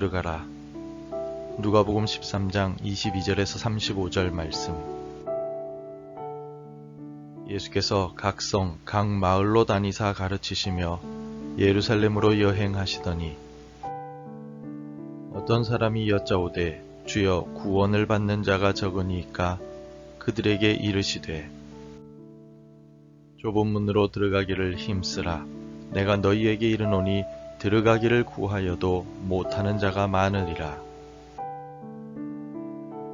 들어가라. 누가복음 13장 22절에서 35절 말씀. 예수께서 각 성, 각 마을로 다니사 가르치시며 예루살렘으로 여행하시더니 어떤 사람이 여짜오되 주여 구원을 받는 자가 적으니까 그들에게 이르시되 좁은 문으로 들어가기를 힘쓰라. 내가 너희에게 이르노니 들어가기를 구하여도 못하는 자가 많으리라.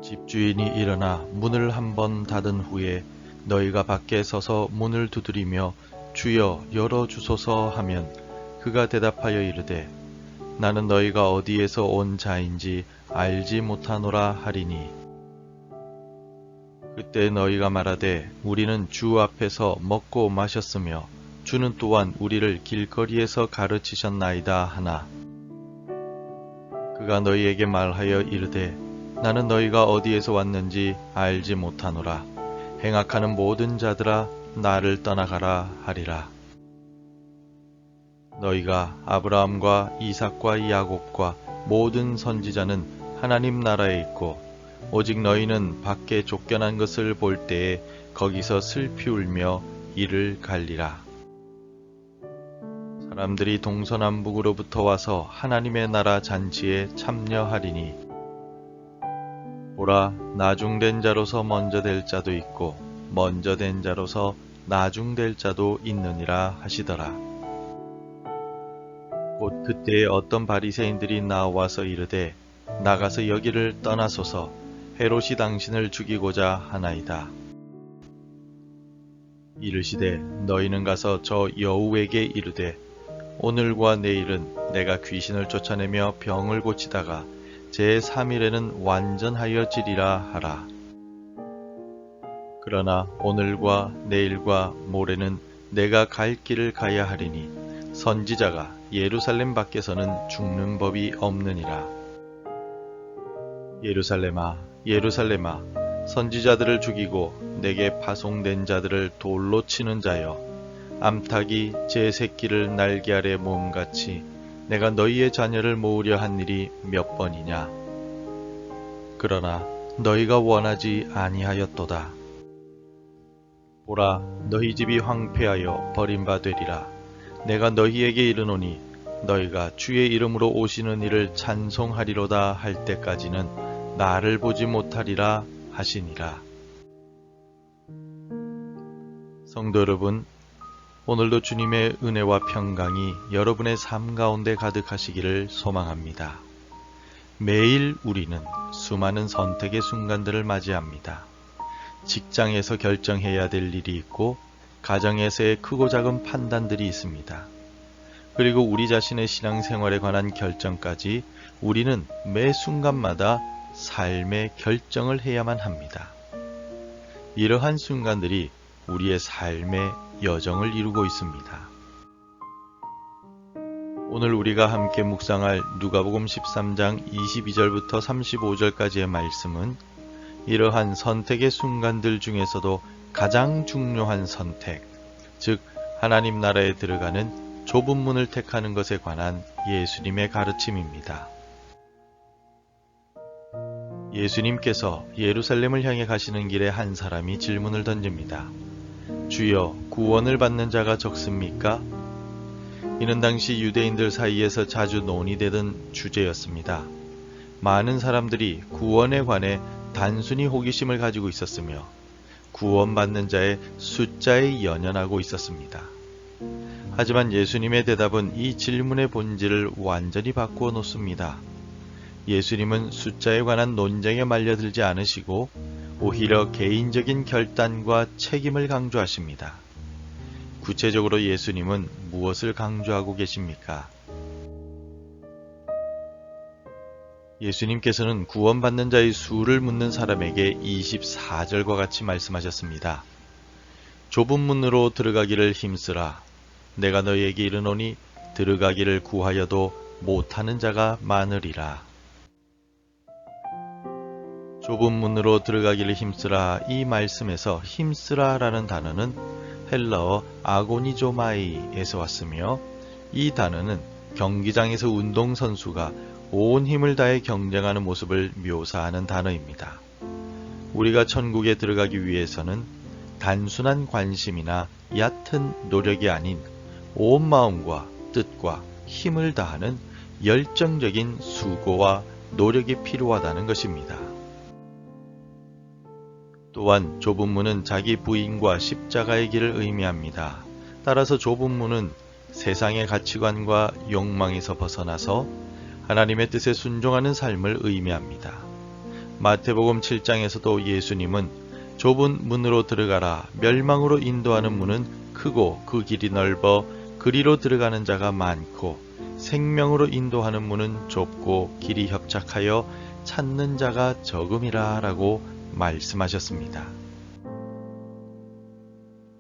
집주인이 일어나 문을 한번 닫은 후에 너희가 밖에 서서 문을 두드리며 주여 열어주소서 하면 그가 대답하여 이르되 나는 너희가 어디에서 온 자인지 알지 못하노라 하리니 그때 너희가 말하되 우리는 주 앞에서 먹고 마셨으며 주는 또한 우리를 길거리에서 가르치셨나이다 하나 그가 너희에게 말하여 이르되 나는 너희가 어디에서 왔는지 알지 못하노라. 행악하는 모든 자들아 나를 떠나가라 하리라. 너희가 아브라함과 이삭과 야곱과 모든 선지자는 하나님 나라에 있고 오직 너희는 밖에 쫓겨난 것을 볼 때에 거기서 슬피 울며 이를 갈리라. 사람들이 동서남북으로부터 와서 하나님의 나라 잔치에 참여하리니 보라 나중된 자로서 먼저 될 자도 있고 먼저 된 자로서 나중될 자도 있느니라 하시더라. 곧 그때에 어떤 바리새인들이 나와서 이르되 나가서 여기를 떠나소서 헤롯이 당신을 죽이고자 하나이다. 이르시되 너희는 가서 저 여우에게 이르되 오늘과 내일은 내가 귀신을 쫓아내며 병을 고치다가 제3일에는 완전하여지리라 하라. 그러나 오늘과 내일과 모레는 내가 갈 길을 가야 하리니 선지자가 예루살렘 밖에서는 죽는 법이 없느니라. 예루살렘아 예루살렘아 선지자들을 죽이고 내게 파송된 자들을 돌로 치는 자여 암탉이 제 새끼를 날개 아래 모음같이 내가 너희의 자녀를 모으려 한 일이 몇 번이냐. 그러나 너희가 원하지 아니하였도다. 보라 너희 집이 황폐하여 버림받으리라. 내가 너희에게 이르노니 너희가 주의 이름으로 오시는 이를 찬송하리로다 할 때까지는 나를 보지 못하리라 하시니라. 성도 여러분, 오늘도 주님의 은혜와 평강이 여러분의 삶 가운데 가득하시기를 소망합니다. 매일 우리는 수많은 선택의 순간들을 맞이합니다. 직장에서 결정해야 될 일이 있고 가정에서의 크고 작은 판단들이 있습니다. 그리고 우리 자신의 신앙생활에 관한 결정까지 우리는 매 순간마다 삶의 결정을 해야만 합니다. 이러한 순간들이 우리의 삶의 여정을 이루고 있습니다. 오늘 우리가 함께 묵상할 누가복음 13장 22절부터 35절까지의 말씀은 이러한 선택의 순간들 중에서도 가장 중요한 선택, 즉 하나님 나라에 들어가는 좁은 문을 택하는 것에 관한 예수님의 가르침입니다. 예수님께서 예루살렘을 향해 가시는 길에 한 사람이 질문을 던집니다. 주여, 구원을 받는 자가 적습니까? 이는 당시 유대인들 사이에서 자주 논의되던 주제였습니다. 많은 사람들이 구원에 관해 단순히 호기심을 가지고 있었으며 구원받는 자의 숫자에 연연하고 있었습니다. 하지만 예수님의 대답은 이 질문의 본질을 완전히 바꾸어 놓습니다. 예수님은 숫자에 관한 논쟁에 말려들지 않으시고 오히려 개인적인 결단과 책임을 강조하십니다. 구체적으로 예수님은 무엇을 강조하고 계십니까? 예수님께서는 구원받는 자의 수를 묻는 사람에게 24절과 같이 말씀하셨습니다. 좁은 문으로 들어가기를 힘쓰라. 내가 너희에게 이르노니 들어가기를 구하여도 못하는 자가 많으리라. 좁은 문으로 들어가기를 힘쓰라. 이 말씀에서 힘쓰라 라는 단어는 헬라어 아고니조마이에서 왔으며 이 단어는 경기장에서 운동선수가 온 힘을 다해 경쟁하는 모습을 묘사하는 단어입니다. 우리가 천국에 들어가기 위해서는 단순한 관심이나 얕은 노력이 아닌 온 마음과 뜻과 힘을 다하는 열정적인 수고와 노력이 필요하다는 것입니다. 또한 좁은 문은 자기 부인과 십자가의 길을 의미합니다. 따라서 좁은 문은 세상의 가치관과 욕망에서 벗어나서 하나님의 뜻에 순종하는 삶을 의미합니다. 마태복음 7장에서도 예수님은 좁은 문으로 들어가라, 멸망으로 인도하는 문은 크고 그 길이 넓어 그리로 들어가는 자가 많고 생명으로 인도하는 문은 좁고 길이 협착하여 찾는 자가 적음이라 라고 말씀하셨습니다.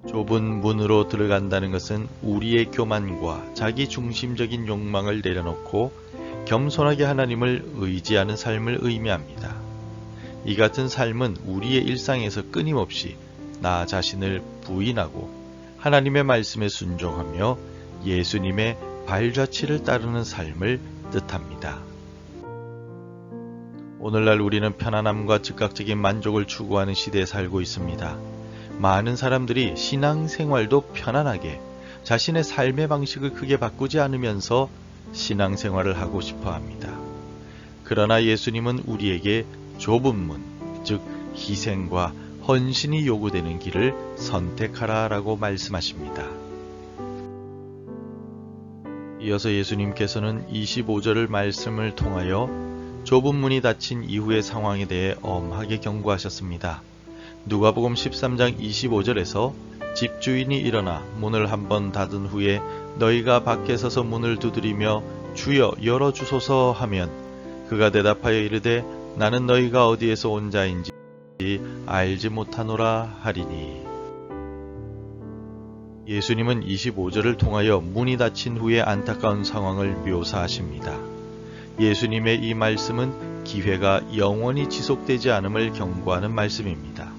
좁은 문으로 들어간다는 것은 우리의 교만과 자기 중심적인 욕망을 내려놓고 겸손하게 하나님을 의지하는 삶을 의미합니다. 이 같은 삶은 우리의 일상에서 끊임없이 나 자신을 부인하고 하나님의 말씀에 순종하며 예수님의 발자취를 따르는 삶을 뜻합니다. 오늘날 우리는 편안함과 즉각적인 만족을 추구하는 시대에 살고 있습니다. 많은 사람들이 신앙생활도 편안하게 자신의 삶의 방식을 크게 바꾸지 않으면서 신앙생활을 하고 싶어 합니다. 그러나 예수님은 우리에게 좁은 문, 즉 희생과 헌신이 요구되는 길을 선택하라 라고 말씀하십니다. 이어서 예수님께서는 25절을 말씀을 통하여 좁은 문이 닫힌 이후의 상황에 대해 엄하게 경고하셨습니다. 누가복음 13장 25절에서 집주인이 일어나 문을 한번 닫은 후에 너희가 밖에 서서 문을 두드리며 주여 열어주소서 하면 그가 대답하여 이르되 나는 너희가 어디에서 온 자인지 알지 못하노라 하리니. 예수님은 25절을 통하여 문이 닫힌 후에 안타까운 상황을 묘사하십니다. 예수님의 이 말씀은 기회가 영원히 지속되지 않음을 경고하는 말씀입니다.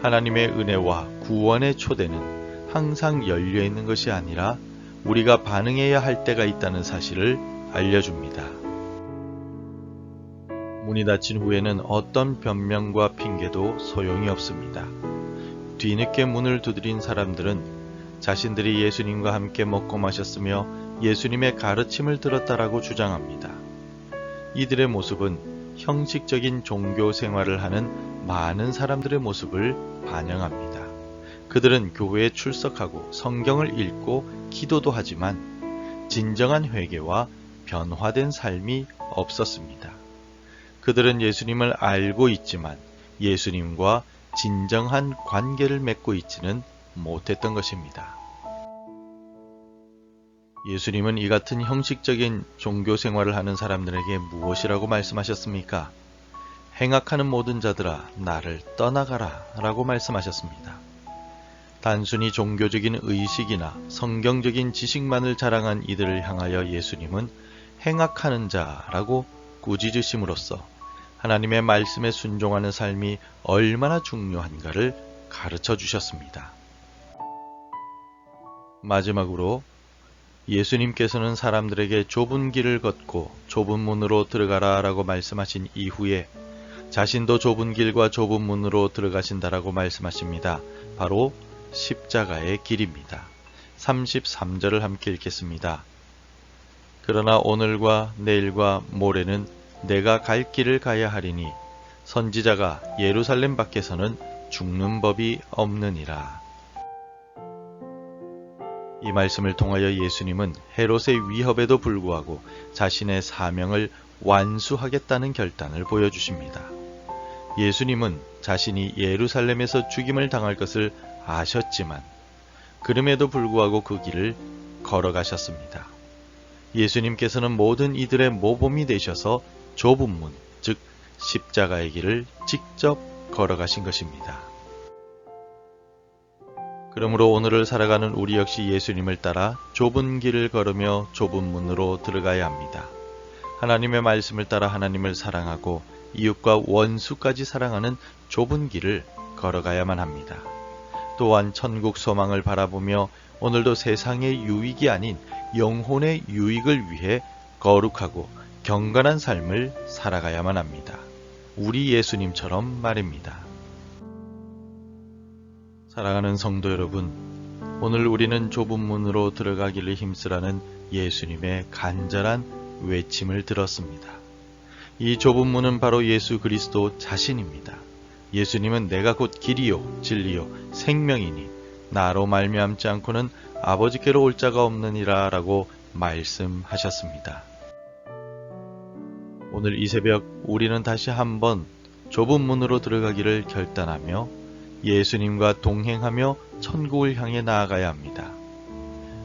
하나님의 은혜와 구원의 초대는 항상 열려 있는 것이 아니라 우리가 반응해야 할 때가 있다는 사실을 알려줍니다. 문이 닫힌 후에는 어떤 변명과 핑계도 소용이 없습니다. 뒤늦게 문을 두드린 사람들은 자신들이 예수님과 함께 먹고 마셨으며 예수님의 가르침을 들었다라고 주장합니다. 이들의 모습은 형식적인 종교 생활을 하는 많은 사람들의 모습을 반영합니다. 그들은 교회에 출석하고 성경을 읽고 기도도 하지만 진정한 회개와 변화된 삶이 없었습니다. 그들은 예수님을 알고 있지만 예수님과 진정한 관계를 맺고 있지는 못했던 것입니다. 예수님은 이 같은 형식적인 종교 생활을 하는 사람들에게 무엇이라고 말씀하셨습니까? 행악하는 모든 자들아 나를 떠나가라 라고 말씀하셨습니다. 단순히 종교적인 의식이나 성경적인 지식만을 자랑한 이들을 향하여 예수님은 행악하는 자라고 꾸짖으심으로써 하나님의 말씀에 순종하는 삶이 얼마나 중요한가를 가르쳐 주셨습니다. 마지막으로 예수님께서는 사람들에게 좁은 길을 걷고 좁은 문으로 들어가라 라고 말씀하신 이후에 자신도 좁은 길과 좁은 문으로 들어가신다라고 말씀하십니다. 바로 십자가의 길입니다. 33절을 함께 읽겠습니다. 그러나 오늘과 내일과 모레는 내가 갈 길을 가야 하리니 선지자가 예루살렘 밖에서는 죽는 법이 없느니라. 이 말씀을 통하여 예수님은 헤롯의 위협에도 불구하고 자신의 사명을 완수하겠다는 결단을 보여주십니다. 예수님은 자신이 예루살렘에서 죽임을 당할 것을 아셨지만 그럼에도 불구하고 그 길을 걸어가셨습니다. 예수님께서는 모든 이들의 모범이 되셔서 좁은 문, 즉 십자가의 길을 직접 걸어가신 것입니다. 그러므로 오늘을 살아가는 우리 역시 예수님을 따라 좁은 길을 걸으며 좁은 문으로 들어가야 합니다. 하나님의 말씀을 따라 하나님을 사랑하고 이웃과 원수까지 사랑하는 좁은 길을 걸어가야만 합니다. 또한 천국 소망을 바라보며 오늘도 세상의 유익이 아닌 영혼의 유익을 위해 거룩하고 경건한 삶을 살아가야만 합니다. 우리 예수님처럼 말입니다. 사랑하는 성도 여러분, 오늘 우리는 좁은 문으로 들어가기를 힘쓰라는 예수님의 간절한 외침을 들었습니다. 이 좁은 문은 바로 예수 그리스도 자신입니다. 예수님은 내가 곧 길이요 진리요 생명이니 나로 말미암지 않고는 아버지께로 올 자가 없느니라 라고 말씀하셨습니다. 오늘 이 새벽 우리는 다시 한번 좁은 문으로 들어가기를 결단하며 예수님과 동행하며 천국을 향해 나아가야 합니다.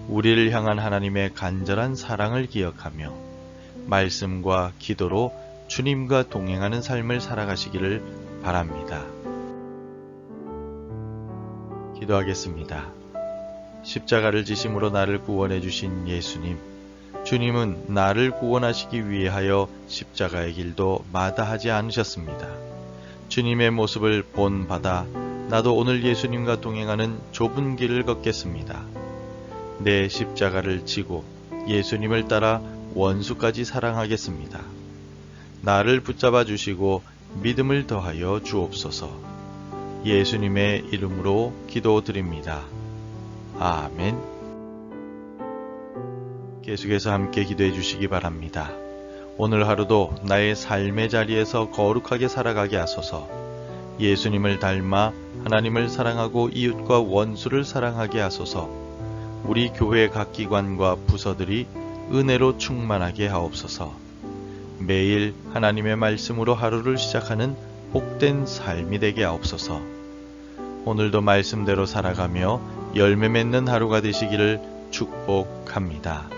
우리를 향한 하나님의 간절한 사랑을 기억하며 말씀과 기도로 주님과 동행하는 삶을 살아가시기를 바랍니다. 기도하겠습니다. 십자가를 지심으로 나를 구원해 주신 예수님, 주님은 나를 구원하시기 위하여 십자가의 길도 마다하지 않으셨습니다. 주님의 모습을 본받아 나도 오늘 예수님과 동행하는 좁은 길을 걷겠습니다. 내 십자가를 지고 예수님을 따라 원수까지 사랑하겠습니다. 나를 붙잡아 주시고 믿음을 더하여 주옵소서. 예수님의 이름으로 기도드립니다. 아멘. 계속해서 함께 기도해 주시기 바랍니다. 오늘 하루도 나의 삶의 자리에서 거룩하게 살아가게 하소서. 예수님을 닮아 하나님을 사랑하고 이웃과 원수를 사랑하게 하소서. 우리 교회 각 기관과 부서들이 은혜로 충만하게 하옵소서. 매일 하나님의 말씀으로 하루를 시작하는 복된 삶이 되게 하옵소서. 오늘도 말씀대로 살아가며 열매 맺는 하루가 되시기를 축복합니다.